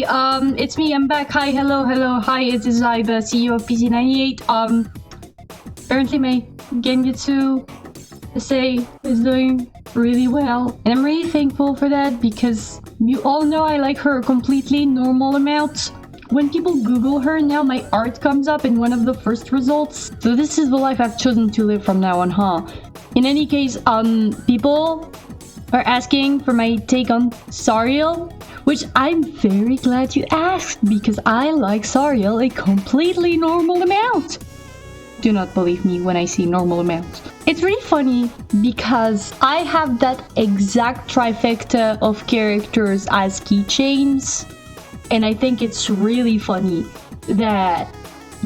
everybody, it's me, I'm back. Hi, hello, hi, it is I, the CEO of PC98. Apparently my Gengetsu essay is doing really well, and I'm really thankful for that because you all know I like her a completely normal amount. When people Google her now, my art comes up in one of the first results. So this is the life I've chosen to live from now on, huh? In any case, people are asking for my take on Sariel, which I'm very glad you asked because I like Sariel a completely normal amount. Do not believe me when I say normal amount. It's really funny because I have that exact trifecta of characters as keychains, and I think it's really funny that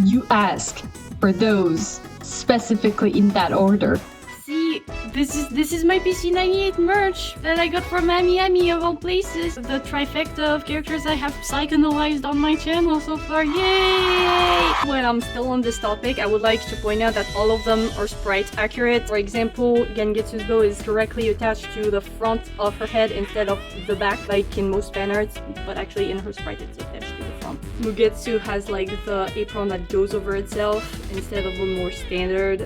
you ask for those specifically in that order. See, this is my PC98 merch that I got from Miami of all places. The trifecta of characters I have psychoanalyzed on my channel so far, yay! When I'm still on this topic, I would like to point out that all of them are sprite accurate. For example, Gengetsu's bow is directly attached to the front of her head instead of the back like in most fan arts, but actually in her sprite it's attached to the front. Mugetsu has like the apron that goes over itself instead of a more standard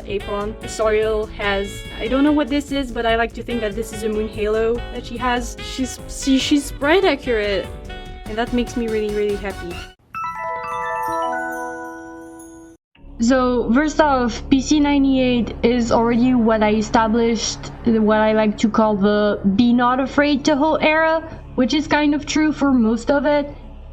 apron. Sariel has, I don't know what this is, but I like to think that this is a moon halo that she has. She's sprite accurate, and that makes me really happy. So first off, PC98 is already what I established, what I like to call the be not afraid Touhou era, which is kind of true for most of it,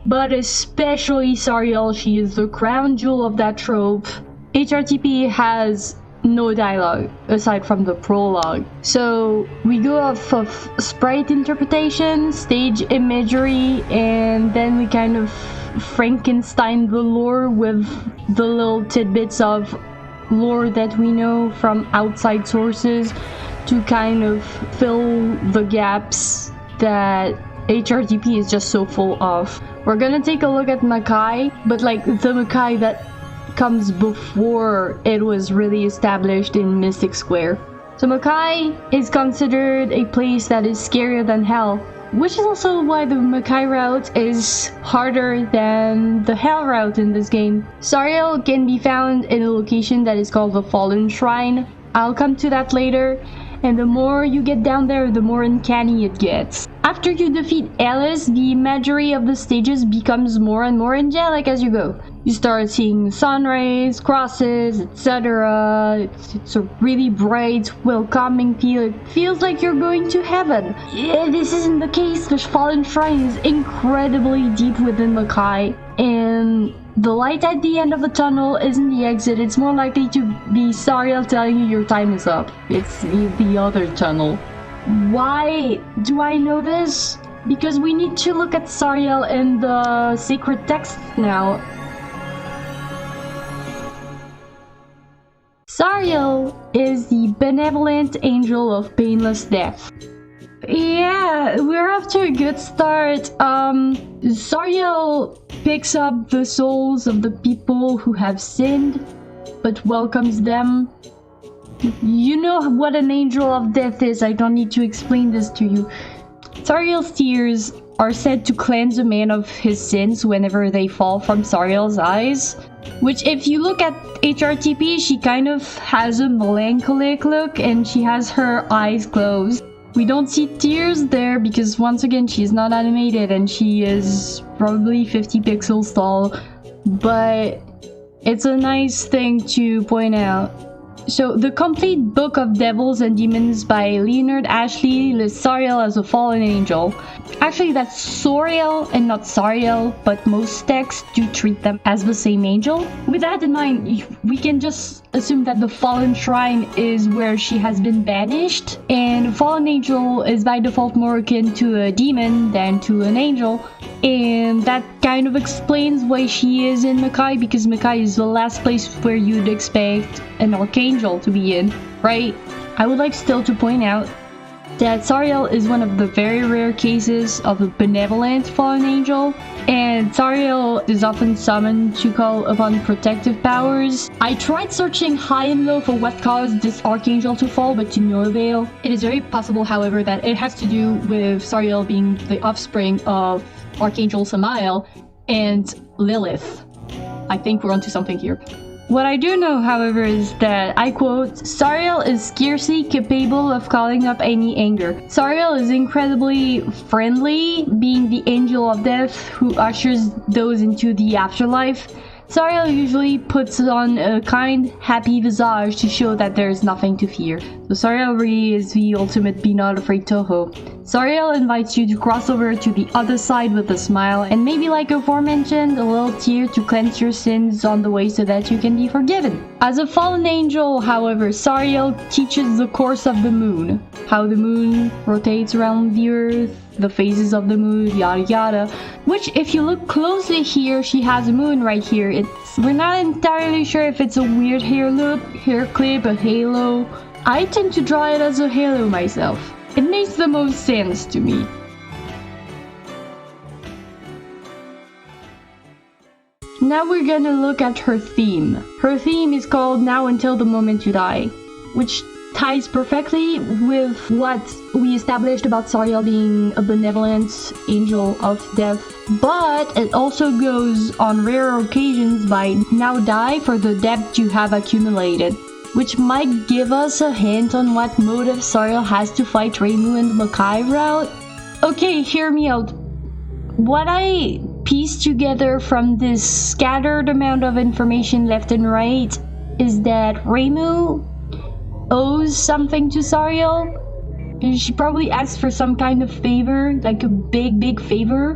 but especially Sariel, she is the crown jewel of that trope. HRtP has no dialogue aside from the prologue. So we go off of sprite interpretation, stage imagery, and then we kind of Frankenstein the lore with the little tidbits of lore that we know from outside sources to kind of fill the gaps that HRtP is just so full of. We're gonna take a look at Makai, but like the Makai that comes before it was really established in Mystic Square. So Makai is considered a place that is scarier than hell, which is also why the Makai route is harder than the Hell route in this game. Sariel can be found in a location that is called the Fallen Shrine. I'll come to that later, and the more you get down there, the more uncanny it gets. After you defeat Alice, the imagery of the stages becomes more and more angelic as you go. You start seeing sun rays, crosses, etc. It's a really bright, welcoming feel. It feels like you're going to heaven. Yeah, this isn't the case. The Fallen Shrine is incredibly deep within Makai, and the light at the end of the tunnel isn't the exit. It's more likely to be Sariel telling you your time is up. It's the other tunnel. Why do I know this? Because we need to look at Sariel in the sacred text now. Sariel is the benevolent angel of painless death. Yeah, we're off to a good start. Sariel picks up the souls of the people who have sinned, but welcomes them. You know what an angel of death is, I don't need to explain this to you. Sariel's tears are said to cleanse a man of his sins whenever they fall from Sariel's eyes. Which, if you look at HRtP, she kind of has a melancholic look and she has her eyes closed. We don't see tears there because once again she's not animated and she is probably 50 pixels tall, but it's a nice thing to point out. So the complete book of Devils and Demons by Leonard Ashley lists Sariel as a fallen angel. Actually that's Soriel and not Sariel, but most texts do treat them as the same angel. With that in mind, we can just assume that the Fallen Shrine is where she has been banished, and Fallen Angel is by default more akin to a demon than to an angel, and that kind of explains why she is in Makai, because Makai is the last place where you'd expect an archangel to be in, right? I would like still to point out that Sariel is one of the very rare cases of a benevolent fallen angel, and Sariel is often summoned to call upon protective powers. I tried searching high and low for what caused this archangel to fall, but to no avail. It is very possible, however, that it has to do with Sariel being the offspring of Archangel Samael, and Lilith. I think we're onto something here. What I do know, however, is that, I quote, Sariel is scarcely capable of calling up any anger. Sariel is incredibly friendly, being the angel of death who ushers those into the afterlife. Sariel usually puts on a kind, happy visage to show that there is nothing to fear. So Sariel really is the ultimate be not afraid Touhou. Sariel invites you to cross over to the other side with a smile, and maybe like aforementioned, a little tear to cleanse your sins on the way so that you can be forgiven. As a fallen angel, however, Sariel teaches the course of the moon, how the moon rotates around the earth, the phases of the moon, yada yada. Which, if you look closely here, she has a moon right here. We're not entirely sure if it's a weird hair loop, hair clip, a halo. I tend to draw it as a halo myself. It makes the most sense to me. Now we're gonna look at her theme. Her theme is called Now Until the Moment You Die, which ties perfectly with what we established about Sariel being a benevolent angel of death, but it also goes on rare occasions by now die for the debt you have accumulated, which might give us a hint on what motive Sariel has to fight Reimu and the Makai route. Okay, hear me out. What I pieced together from this scattered amount of information left and right is that Reimu owes something to Sariel. She probably asked for some kind of favor, like a big favor,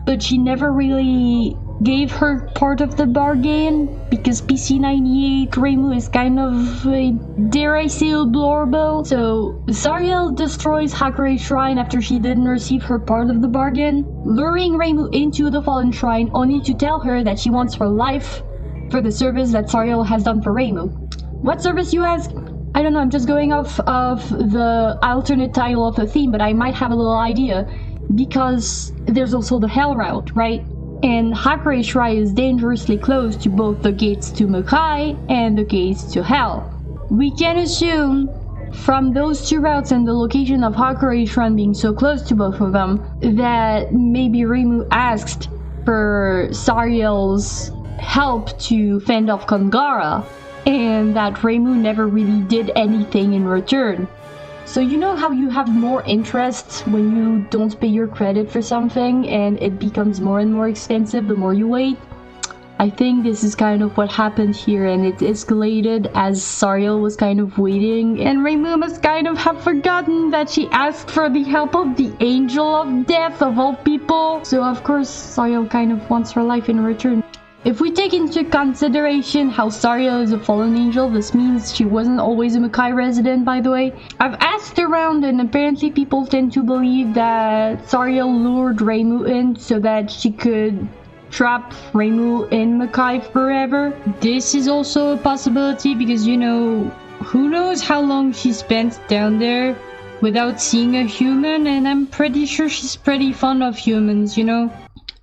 but she never really gave her part of the bargain because PC98 Reimu is kind of a, dare I say, a blorbo. So Sariel destroys Hakure's shrine after she didn't receive her part of the bargain, luring Reimu into the fallen shrine only to tell her that she wants her life for the service that Sariel has done for Reimu. What service, you ask? I don't know, I'm just going off of the alternate title of the theme, but I might have a little idea, because there's also the Hell route, right? And Hakure's shrine is dangerously close to both the gates to Makai and the gates to Hell. We can assume, from those two routes and the location of Hakure's shrine being so close to both of them, that maybe Reimu asked for Sariel's help to fend off Kongara, and that Reimu never really did anything in return. So you know how you have more interest when you don't pay your credit for something and it becomes more and more expensive the more you wait? I think this is kind of what happened here, and it escalated as Sariel was kind of waiting, and Reimu must kind of have forgotten that she asked for the help of the Angel of Death of all people. So of course Sariel kind of wants her life in return. If we take into consideration how Sariel is a fallen angel, this means she wasn't always a Makai resident, by the way. I've asked around, and apparently people tend to believe that Sariel lured Reimu in so that she could trap Reimu in Makai forever. This is also a possibility because, you know, who knows how long she spent down there without seeing a human, and I'm pretty sure she's pretty fond of humans, you know?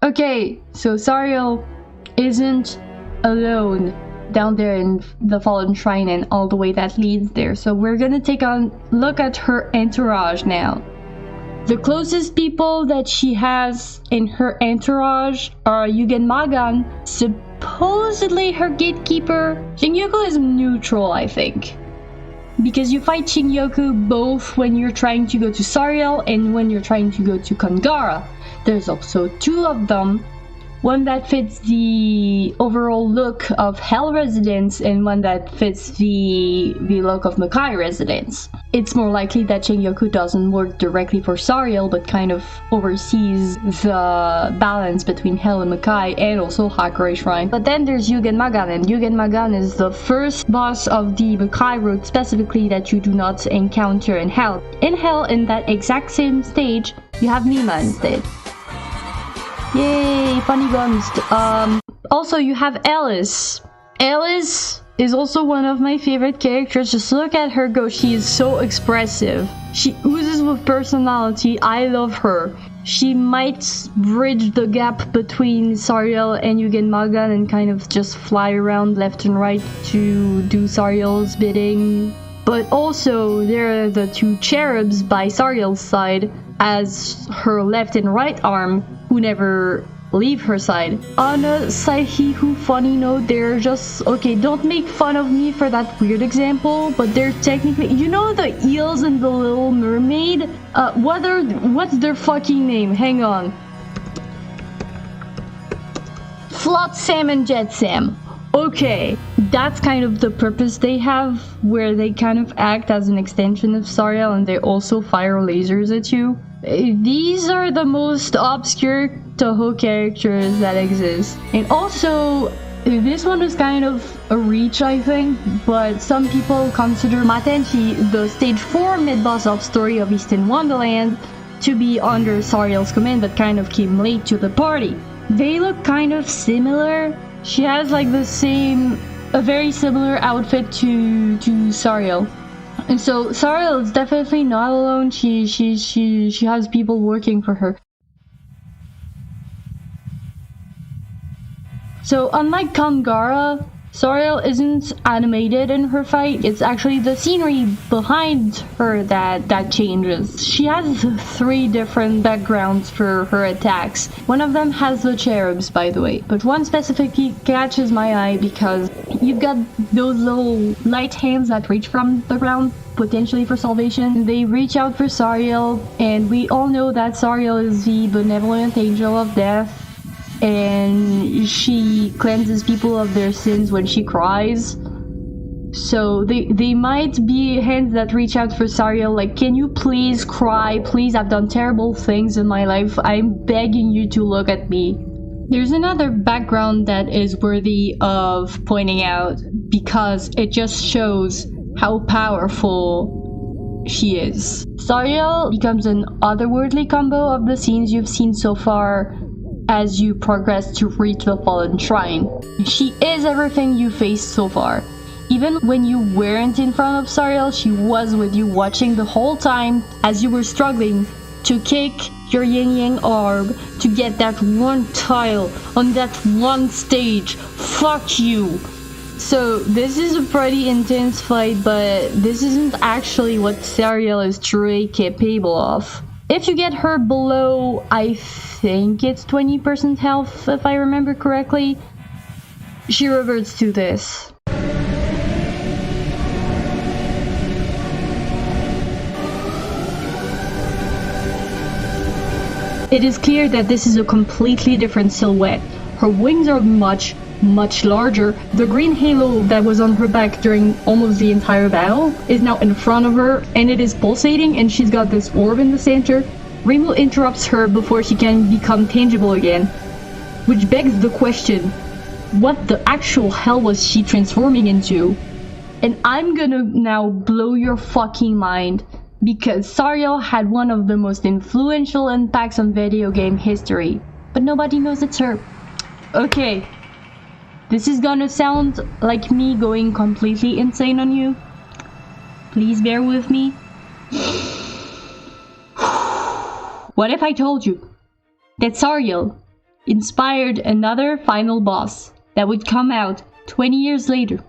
Okay, so Sariel isn't alone down there in the Fallen Shrine and all the way that leads there. So we're gonna take a look at her entourage now. The closest people that she has in her entourage are Yugen Magan, supposedly her gatekeeper. Shinryoku is neutral, I think, because you fight Shinryoku both when you're trying to go to Sariel and when you're trying to go to Kongara. There's also two of them. One that fits the overall look of Hell residents and one that fits the look of Makai residents. It's more likely that Shinryoku doesn't work directly for Sariel but kind of oversees the balance between Hell and Makai and also Hakure Shrine. But then there's Yugen Magan, and Yugen Magan is the first boss of the Makai route specifically that you do not encounter in Hell. In Hell, in that exact same stage, you have Mima instead. Yay, funny guns. Also, you have Alice. Alice is also one of my favorite characters. Just look at her go. She is so expressive. She oozes with personality. I love her. She might bridge the gap between Sariel and Yugen Magan and kind of just fly around left and right to do Sariel's bidding. But also, there are the two cherubs by Sariel's side, as her left and right arm, who never leave her side. On a Saihihu funny note, they're just okay, don't make fun of me for that weird example, but they're technically, you know, the eels in the Little Mermaid? What's their fucking name? Hang on. Flotsam and Jetsam. Okay, that's kind of the purpose they have, where they kind of act as an extension of Sariel and they also fire lasers at you. These are the most obscure Touhou characters that exist. And also, this one is kind of a reach, I think, but some people consider Matenchi, the stage 4 mid-boss of Story of Eastern Wonderland, to be under Sariel's command but kind of came late to the party. They look kind of similar. She has like a very similar outfit to Sariel. And so Sariel is definitely not alone. She has people working for her. So unlike Kangara, Sariel isn't animated in her fight. It's actually the scenery behind her that changes. She has 3 different backgrounds for her attacks. One of them has the cherubs, by the way, but one specifically catches my eye because you've got those little light hands that reach from the ground, potentially for salvation. They reach out for Sariel, and we all know that Sariel is the benevolent angel of death, and she cleanses people of their sins when she cries. So they might be hands that reach out for Sariel, like, can you please cry? Please, I've done terrible things in my life. I'm begging you to look at me. There's another background that is worthy of pointing out because it just shows how powerful she is. Sariel becomes an otherworldly combo of the scenes you've seen so far as you progress to reach the Fallen Shrine. She is everything you faced so far. Even when you weren't in front of Sariel, she was with you watching the whole time as you were struggling to kick your yin-yang orb to get that one tile on that one stage. Fuck you! So this is a pretty intense fight, but this isn't actually what Sariel is truly capable of. If you get her below, I think it's 20% health, if I remember correctly, she reverts to this. It is clear that this is a completely different silhouette. Her wings are much larger. The green halo that was on her back during almost the entire battle is now in front of her, and it is pulsating, and she's got this orb in the center. Rainbow interrupts her before she can become tangible again, which begs the question, what the actual hell was she transforming into? And I'm gonna now blow your fucking mind, because Sariel had one of the most influential impacts on video game history, but nobody knows it's her. Okay, this is gonna sound like me going completely insane on you. Please bear with me. What if I told you that Sariel inspired another final boss that would come out 20 years later?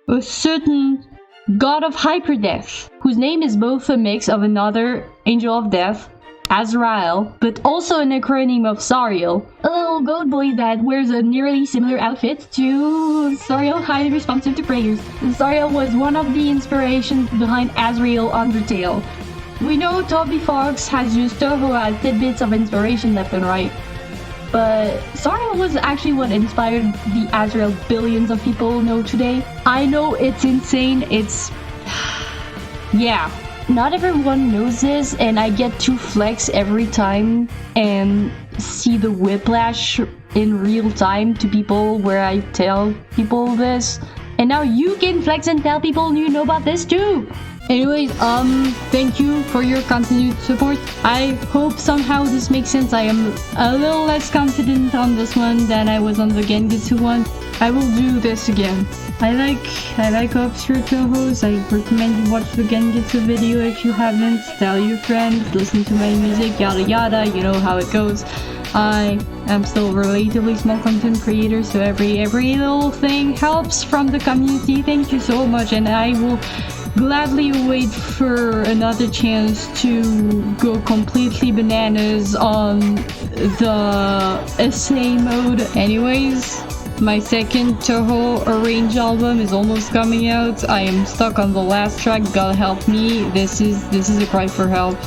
A certain god of hyperdeath, whose name is both a mix of another angel of death, Azrael, but also an acronym of Sariel, a little goat boy that wears a nearly similar outfit to Sariel, highly responsive to prayers. Sariel was one of the inspirations behind Azrael Undertale. We know Toby Fox has used Touhou as tidbits of inspiration left and right, but Sariel was actually what inspired the Azrael billions of people know today. I know it's insane, yeah. Not everyone knows this, and I get to flex every time and see the whiplash in real time to people where I tell people this. And now you can flex and tell people you know about this too! Anyways, thank you for your continued support. I hope somehow this makes sense. I am a little less confident on this one than I was on the Gengetsu one. I will do this again. I like obscure Touhous. I recommend you watch the Gengetsu video if you haven't. Tell your friends, listen to my music, yada yada, you know how it goes. I am still a relatively small content creator, so every little thing helps from the community. Thank you so much, and I will gladly wait for another chance to go completely bananas on the essay mode. Anyways, my second Touhou Arrange album is almost coming out. I am stuck on the last track. God help me. This is a cry for help.